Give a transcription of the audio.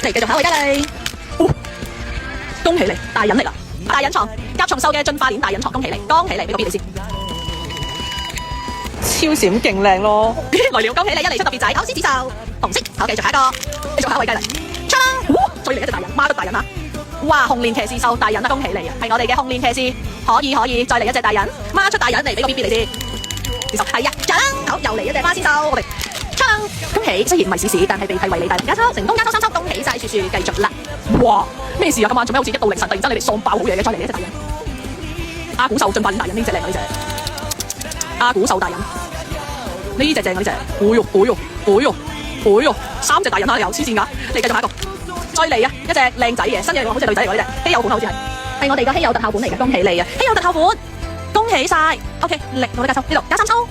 嚟繼續考我而家嚟。恭喜你，大隱嚟啦！大隱藏甲蟲獸嘅進化鏈大隱藏，恭喜你，恭喜你，俾個 B 你先。超閃勁靚咯！來了，恭喜你一嚟出特別仔，考獅子獸，紅色，好繼續下一個，繼續下一位雞嚟，槍，再嚟一隻大隱，孖得大隱啊！哇，紅蓮騎士獸大隱啊，恭喜你啊，係我哋嘅紅蓮騎士，可以，再嚟一隻大隱，孖出大隱嚟，俾個 B B 你先。其實係啊，槍，好又嚟一隻孖獅獸，我哋槍，恭喜，雖然唔係試試，但係被替為你大加抽，成功加抽3抽，恭喜晒樹樹，繼續啦！哇，咩事啊？今晚做咩好似一到凌晨突然間你哋喪爆好嘢嘅，再嚟一隻大隱，阿古獸進化鏈大隱呢隻靚啊呢隻，阿古獸大隱。呢隻正啊呢隻，哎呦，3隻大人啊，又黐線㗎，你繼續下一個，再嚟啊，一隻靚仔嘅新嘢，好似女仔嚟喎呢隻，稀有款好似係我哋個稀有特效款嚟嘅，恭喜你啊，稀有特效款，恭喜晒 ，OK，力我哋加抽呢度加3抽。